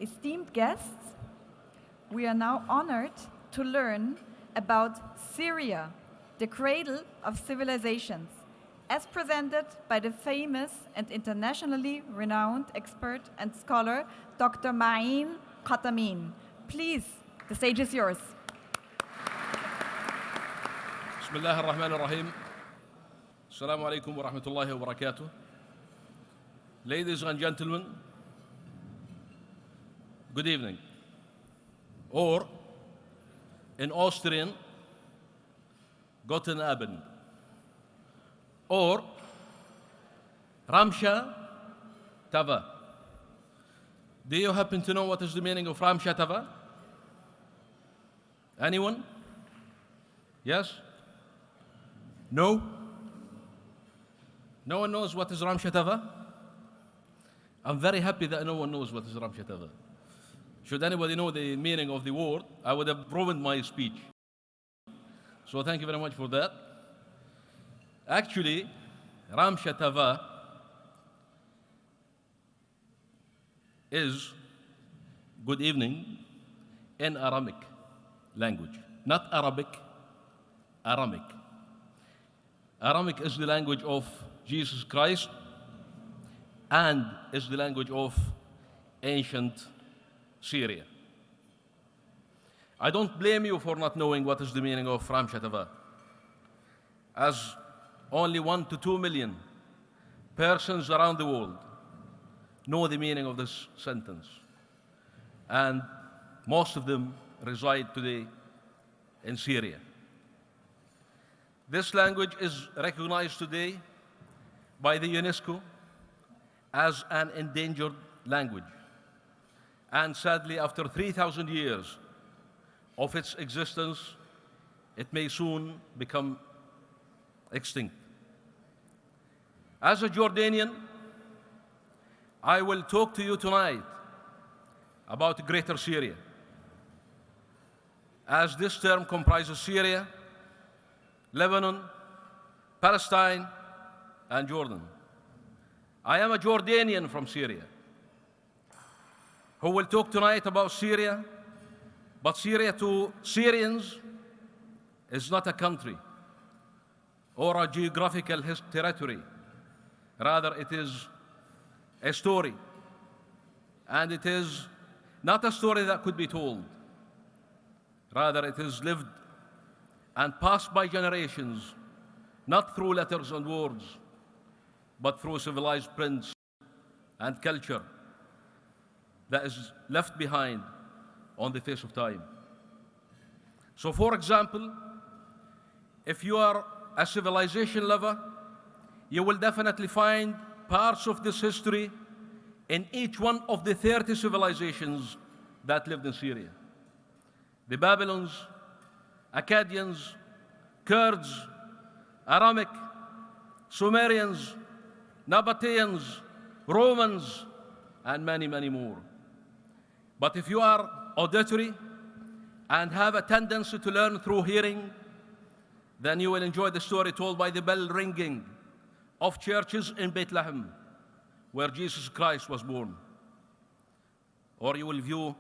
Esteemed guests, we are now honored to learn about Syria, the cradle of civilizations, as presented by the famous and internationally renowned expert and scholar, Dr. Ma'in Khatamin. Please, the stage is yours. بسم الله الرحمن الرحيم. السلام عليكم ورحمة الله وبركاته. Ladies and gentlemen, good evening. Or, in Austrian, Guten Abend. Or, Ramsha Tava. Do you happen to know what is the meaning of Ramsha Tava? Anyone? Yes? No? No one knows what is Ramsha Tava? I'm very happy that no one knows what is Ramsha Tava. Should anybody know the meaning of the word, I would have ruined my speech. So thank you very much for that. Actually, Ramsha Tava is good evening in Aramic language. Not Arabic, Aramic. Aramic is the language of Jesus Christ and is the language of ancient Syria. I don't blame you for not knowing what is the meaning of Ramsha Tava, as only 1 to 2 million persons around the world know the meaning of this sentence, and most of them reside today in Syria. This language is recognized today by the UNESCO as an endangered language. And sadly, after 3,000 years of its existence, it may soon become extinct. As a Jordanian, I will talk to you tonight about Greater Syria, as this term comprises Syria, Lebanon, Palestine, and Jordan. I am a Jordanian from Syria who will talk tonight about Syria, but Syria to Syrians is not a country or a geographical territory. Rather, it is a story, and it is not a story that could be told. Rather, it is lived and passed by generations, not through letters and words, but through civilized prints and culture that is left behind on the face of time. So, for example, if you are a civilization lover, you will definitely find parts of this history in each one of the 30 civilizations that lived in Syria. The Babylons, Akkadians, Kurds, Aramic, Sumerians, Nabateans, Romans, and many, many more. But if you are auditory and have a tendency to learn through hearing, then you will enjoy the story told by the bell ringing of churches in Bethlehem, where Jesus Christ was born. Or you will view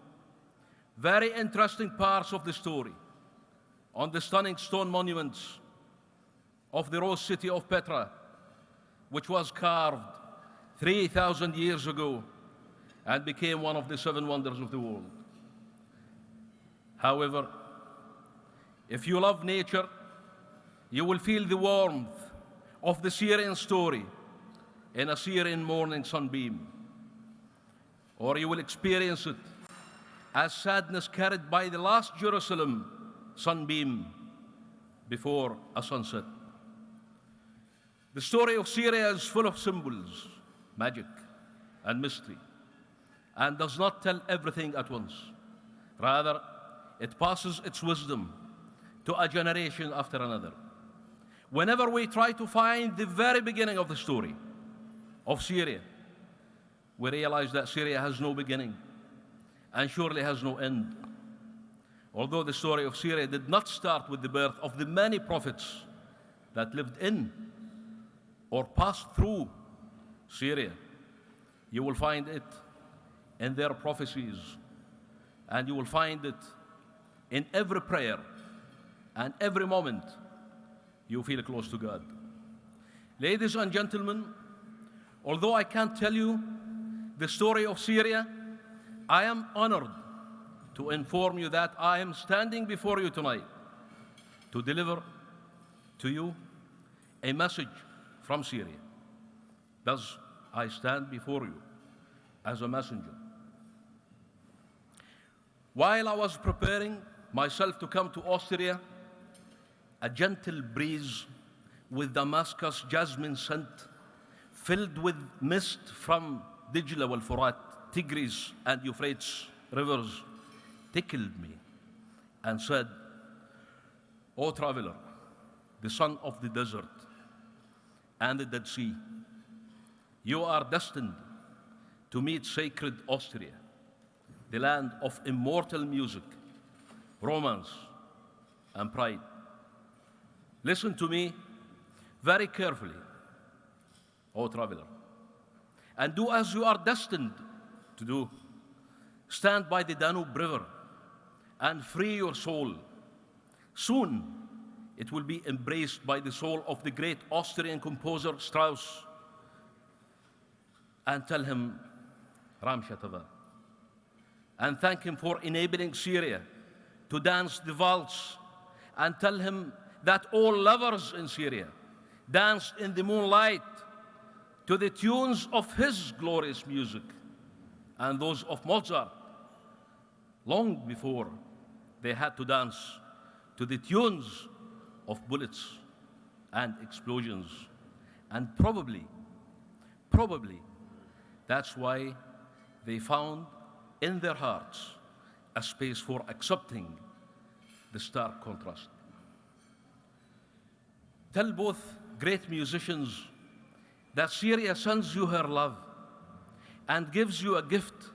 very interesting parts of the story on the stunning stone monuments of the rose city of Petra, which was carved 3,000 years ago and became one of the 7 wonders of the world. However, if you love nature, you will feel the warmth of the Syrian story in a Syrian morning sunbeam, or you will experience it as sadness carried by the last Jerusalem sunbeam before a sunset. The story of Syria is full of symbols, magic, and mystery, and does not tell everything at once. Rather, it passes its wisdom to a generation after another. Whenever we try to find the very beginning of the story of Syria, we realize that Syria has no beginning and surely has no end. Although the story of Syria did not start with the birth of the many prophets that lived in or passed through Syria, you will find it in their prophecies, and you will find it in every prayer and every moment you feel close to God. Ladies and gentlemen, although I can't tell you the story of Syria, I am honored to inform you that I am standing before you tonight to deliver to you a message from Syria. Thus, I stand before you as a messenger. While I was preparing myself to come to Austria, a gentle breeze with Damascus jasmine scent, filled with mist from Dijla wal Furat, Tigris and Euphrates rivers, tickled me and said, "O traveler, the son of the desert and the Dead Sea, you are destined to meet sacred Austria, the land of immortal music, romance, and pride. Listen to me very carefully, O traveler, and do as you are destined to do. Stand by the Danube River and free your soul. Soon it will be embraced by the soul of the great Austrian composer Strauss. And tell him, Ram Shatava, and thank him for enabling Syria to dance the waltz, and tell him that all lovers in Syria danced in the moonlight to the tunes of his glorious music and those of Mozart, long before they had to dance to the tunes of bullets and explosions. And probably, that's why they found in their hearts a space for accepting the stark contrast. Tell both great musicians that Syria sends you her love and gives you a gift.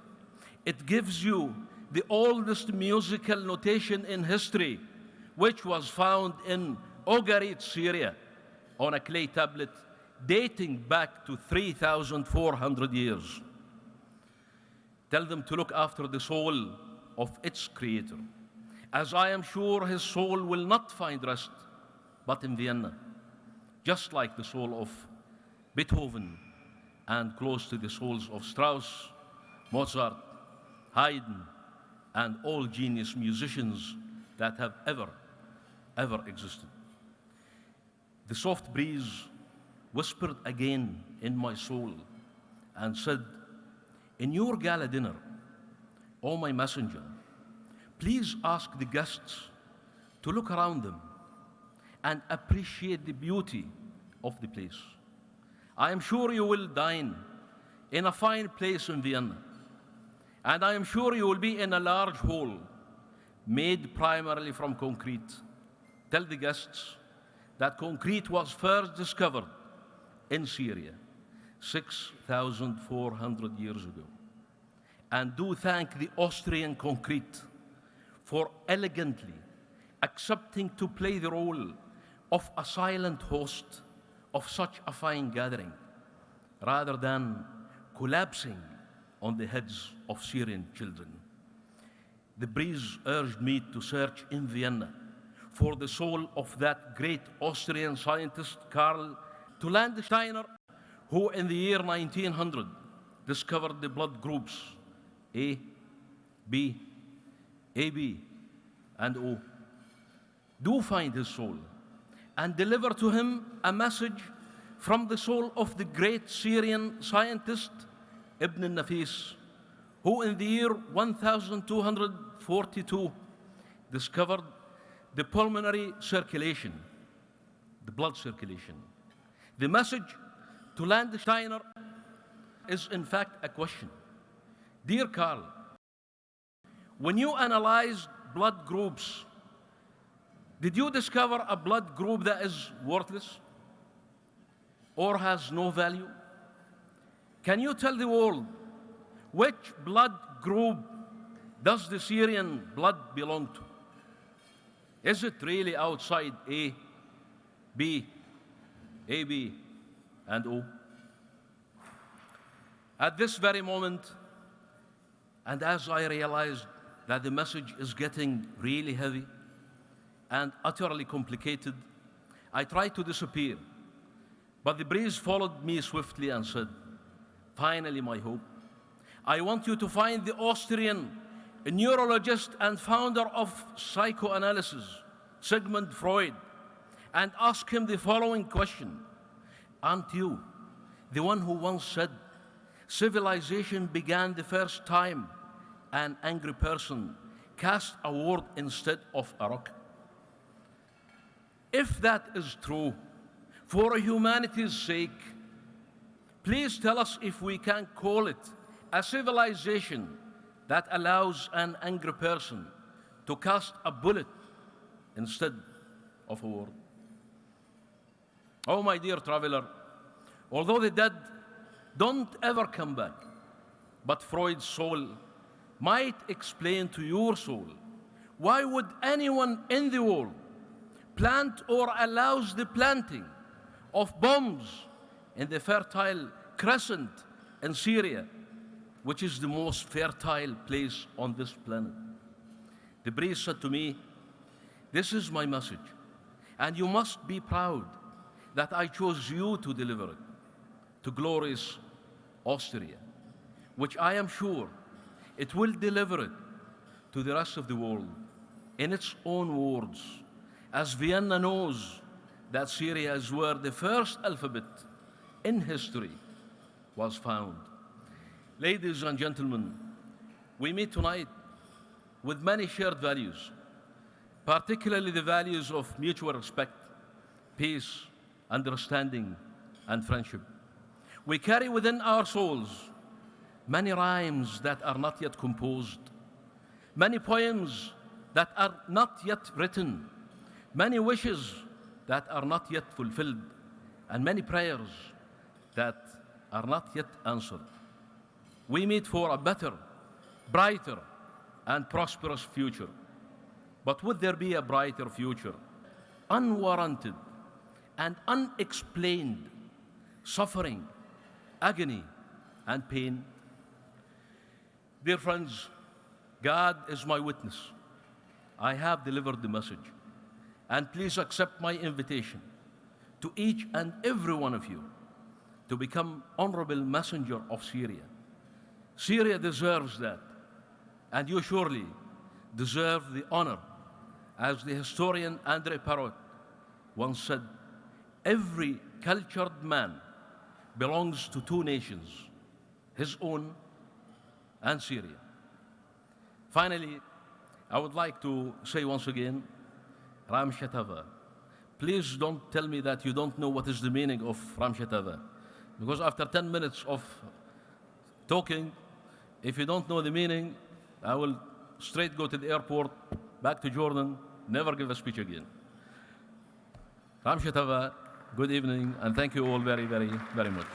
It gives you the oldest musical notation in history, which was found in Ogarit, Syria, on a clay tablet dating back to 3,400 years. Tell them to look after the soul of its creator, as I am sure his soul will not find rest but in Vienna, just like the soul of Beethoven and close to the souls of Strauss, Mozart, Haydn, and all genius musicians that have ever existed. The soft breeze whispered again in my soul and said, in your gala dinner, O my messenger, please ask the guests to look around them and appreciate the beauty of the place. I am sure you will dine in a fine place in Vienna, and I am sure you will be in a large hall made primarily from concrete. Tell the guests that concrete was first discovered in Syria 6,400 years ago. And do thank the Austrian concrete for elegantly accepting to play the role of a silent host of such a fine gathering, rather than collapsing on the heads of Syrian children. The breeze urged me to search in Vienna for the soul of that great Austrian scientist, Karl Landsteiner, who in the year 1900 discovered the blood groups A, B, AB, and O. Do find his soul and deliver to him a message from the soul of the great Syrian scientist Ibn Nafis, who in the year 1242 discovered the pulmonary circulation, the blood circulation. The message to Landsteiner is in fact a question. Dear Karl, when you analyzed blood groups, did you discover a blood group that is worthless or has no value? Can you tell the world which blood group does the Syrian blood belong to? Is it really outside A, B, AB, and O? At this very moment, And as I realized that the message is getting really heavy and utterly complicated, I tried to disappear. But the breeze followed me swiftly and said, "Finally, my hope, I want you to find the Austrian neurologist and founder of psychoanalysis, Sigmund Freud, and ask him the following question. Aren't you the one who once said, civilization began the first time an angry person cast a word instead of a rock? If that is true, for humanity's sake, please tell us if we can call it a civilization that allows an angry person to cast a bullet instead of a word." Oh, my dear traveler, although the dead don't ever come back, but Freud's soul might explain to your soul, why would anyone in the world plant or allows the planting of bombs in the Fertile Crescent in Syria, which is the most fertile place on this planet? The breeze said to me, "This is my message, and you must be proud that I chose you to deliver it to glorious Austria, which I am sure it will deliver it to the rest of the world in its own words, as Vienna knows that Syria is where the first alphabet in history was found." Ladies and gentlemen, we meet tonight with many shared values, particularly the values of mutual respect, peace, understanding, and friendship. We carry within our souls many rhymes that are not yet composed, many poems that are not yet written, many wishes that are not yet fulfilled, and many prayers that are not yet answered. We meet for a better, brighter, and prosperous future. But would there be a brighter future? Unwarranted and unexplained suffering, agony, and pain? Dear friends, God is my witness. I have delivered the message. And please accept my invitation to each and every one of you to become honorable messenger of Syria. Syria deserves that, and you surely deserve the honor. As the historian André Parrot once said, every cultured man belongs to two nations, his own and Syria. Finally, I would like to say once again, Ram Shatava. Please don't tell me that you don't know what is the meaning of Ram Shatava, because after 10 minutes of talking, if you don't know the meaning, I will straight go to the airport, back to Jordan, never give a speech again. Ram Shatava, good evening, and thank you all very, very, very much.